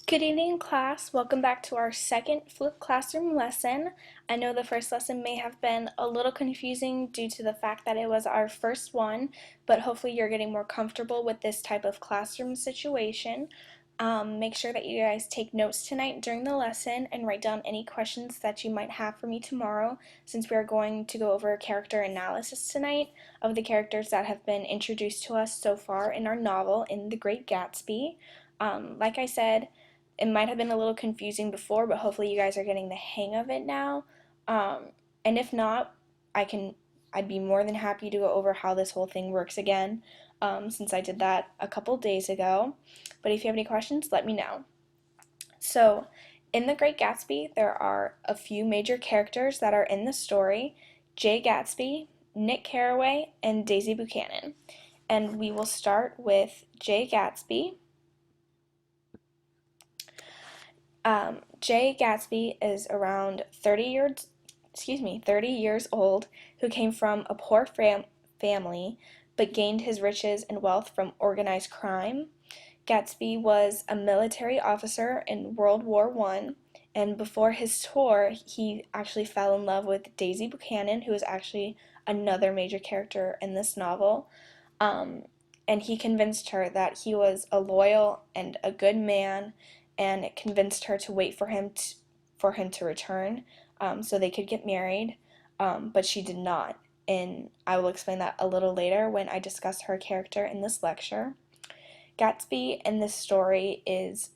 Good evening, class. Welcome back to our second flipped classroom lesson. I know the first lesson may have been a little confusing due to the fact that it was our first one, but hopefully you're getting more comfortable with this type of classroom situation. Make sure that you guys take notes tonight during the lesson and write down any questions that you might have for me tomorrow, since we are going to go over character analysis tonight of the characters that have been introduced to us so far in our novel, in The Great Gatsby. Like I said, it might have been a little confusing before, but hopefully you guys are getting the hang of it now. And if not, I'd be more than happy to go over how this whole thing works again, since I did that a couple days ago. But if you have any questions, let me know. So, in The Great Gatsby, there are a few major characters that are in the story: Jay Gatsby, Nick Carraway, and Daisy Buchanan. And we will start with Jay Gatsby. Jay Gatsby is around 30 years old, who came from a poor family but gained his riches and wealth from organized crime. Gatsby was a military officer in World War I, and before his tour, he actually fell in love with Daisy Buchanan, who is actually another major character in this novel. Um, and he convinced her that he was a loyal and a good man, and it convinced her to wait for him to return, so they could get married. But she did not, and I will explain that a little later when I discuss her character in this lecture. Gatsby in this story is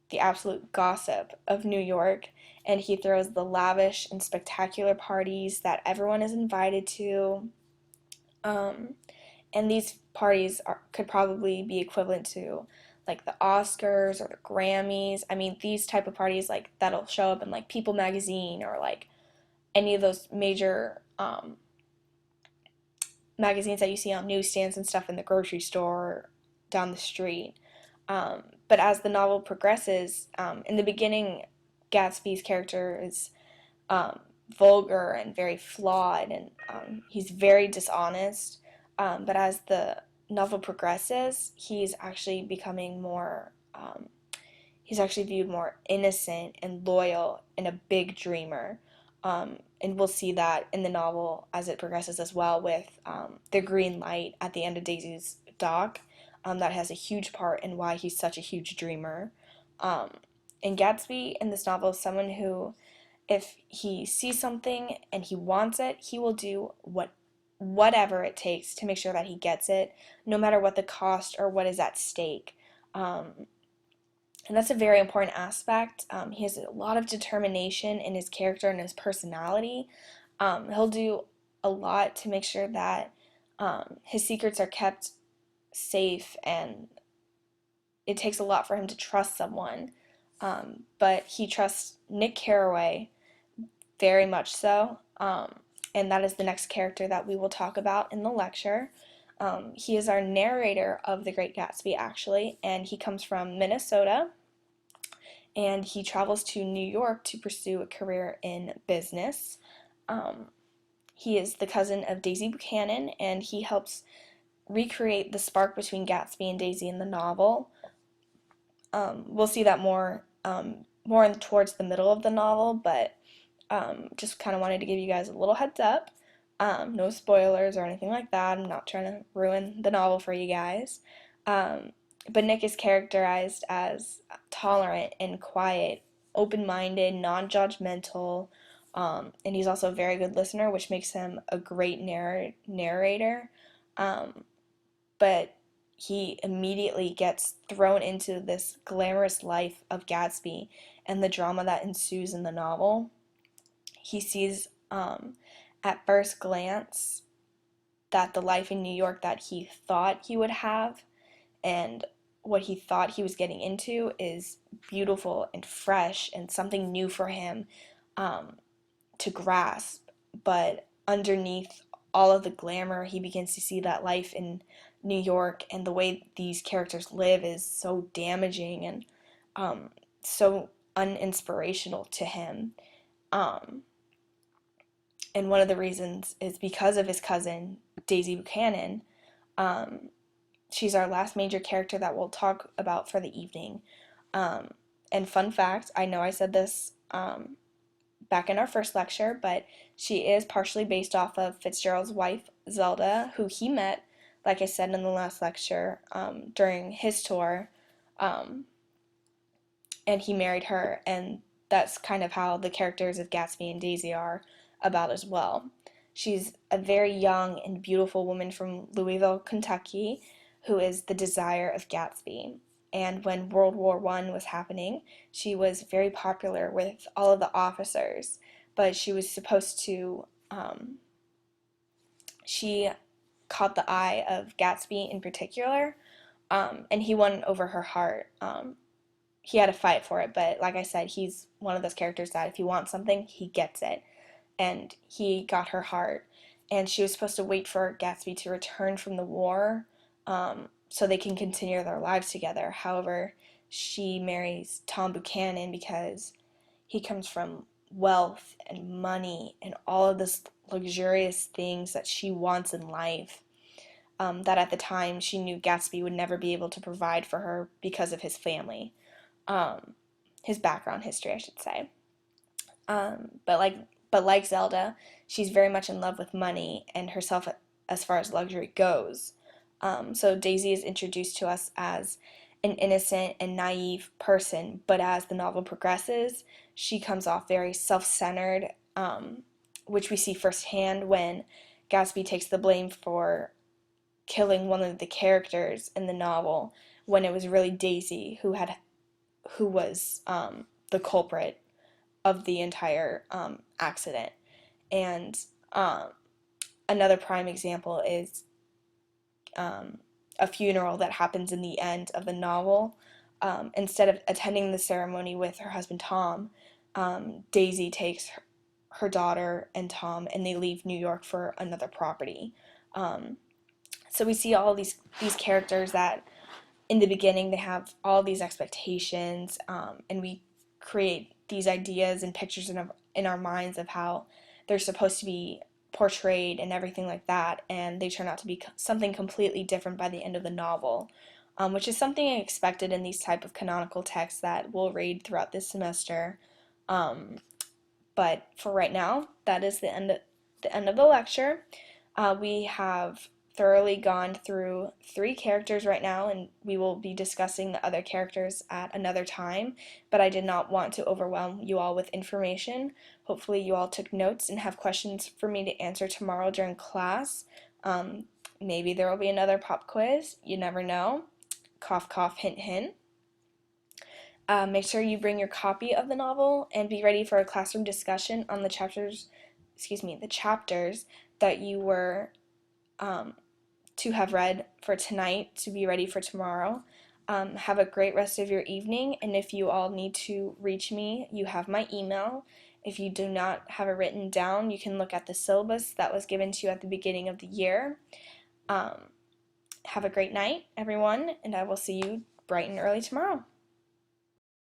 the absolute gossip of New York, and he throws the lavish and spectacular parties that everyone is invited to. Um, and these parties could probably be equivalent to like the Oscars or the Grammys. I mean, these type of parties like that'll show up in like People magazine or like any of those major magazines that you see on newsstands and stuff in the grocery store down the street. But as the novel progresses, in the beginning, Gatsby's character is um, vulgar and very flawed, and he's very dishonest. But as the novel progresses, he's actually viewed more innocent and loyal and a big dreamer. And we'll see that in the novel as it progresses as well, with the green light at the end of Daisy's dock. That has a huge part in why he's such a huge dreamer. Um, and Gatsby in this novel is someone who, if he sees something and he wants it, he will do whatever it takes to make sure that he gets it, no matter what the cost or what is at stake. And that's a very important aspect. He has a lot of determination in his character and his personality. He'll do a lot to make sure that his secrets are kept safe, and it takes a lot for him to trust someone. But he trusts Nick Carraway very much so, and that is the next character that we will talk about in the lecture. He is our narrator of The Great Gatsby, actually, and he comes from Minnesota, and he travels to New York to pursue a career in business. He is the cousin of Daisy Buchanan, and he helps recreate the spark between Gatsby and Daisy in the novel. We'll see that more towards the middle of the novel, but just kind of wanted to give you guys a little heads up. No spoilers or anything like that. I'm not trying to ruin the novel for you guys. But Nick is characterized as tolerant and quiet, open-minded, non-judgmental, and he's also a very good listener, which makes him a great narrator. But he immediately gets thrown into this glamorous life of Gatsby and the drama that ensues in the novel. He sees at first glance that the life in New York that he thought he would have and what he thought he was getting into is beautiful and fresh and something new for him to grasp. But underneath all of the glamour, he begins to see that life in New York and the way these characters live is so damaging and so uninspirational to him. And one of the reasons is because of his cousin, Daisy Buchanan. She's our last major character that we'll talk about for the evening. And fun fact, I know I said this back in our first lecture, but she is partially based off of Fitzgerald's wife, Zelda, who he met, like I said in the last lecture, during his tour, um, and he married her, and that's kind of how the characters of Gatsby and Daisy are about as well. She's a very young and beautiful woman from Louisville, Kentucky, who is the desire of Gatsby. And when World War I was happening, she was very popular with all of the officers, but she was supposed to, she caught the eye of Gatsby in particular, and he won over her heart. He had to fight for it, but like I said, he's one of those characters that if he wants something, he gets it. And he got her heart. And she was supposed to wait for Gatsby to return from the war, so they can continue their lives together. However, she marries Tom Buchanan because he comes from wealth and money and all of this luxurious things that she wants in life, that at the time she knew Gatsby would never be able to provide for her because of his family, um, his background history, I should say. But like Zelda, she's very much in love with money and herself as far as luxury goes. So Daisy is introduced to us as an innocent and naive person, but as the novel progresses, she comes off very self-centered, which we see firsthand when Gatsby takes the blame for killing one of the characters in the novel when it was really Daisy who was the culprit of the entire accident. And um, another prime example is a funeral that happens in the end of the novel. Instead of attending the ceremony with her husband Tom, Daisy takes her daughter and Tom, and they leave New York for another property. Um, so we see all these characters that in the beginning they have all these expectations, and we create these ideas and pictures in our minds of how they're supposed to be portrayed and everything like that, and they turn out to be something completely different by the end of the novel, which is something I expected in these type of canonical texts that we'll read throughout this semester. Um, but for right now, that is the end of the lecture. We have thoroughly gone through 3 characters right now, and we will be discussing the other characters at another time, but I did not want to overwhelm you all with information. Hopefully you all took notes and have questions for me to answer tomorrow during class. Um, Maybe there will be another pop quiz. You never know. Cough, cough, hint, hint. Make sure you bring your copy of the novel and be ready for a classroom discussion on the chapters that you were um, to have read for tonight to be ready for tomorrow. Have a great rest of your evening, and if you all need to reach me, you have my email. If you do not have it written down, you can look at the syllabus that was given to you at the beginning of the year. Have a great night, everyone, and I will see you bright and early tomorrow.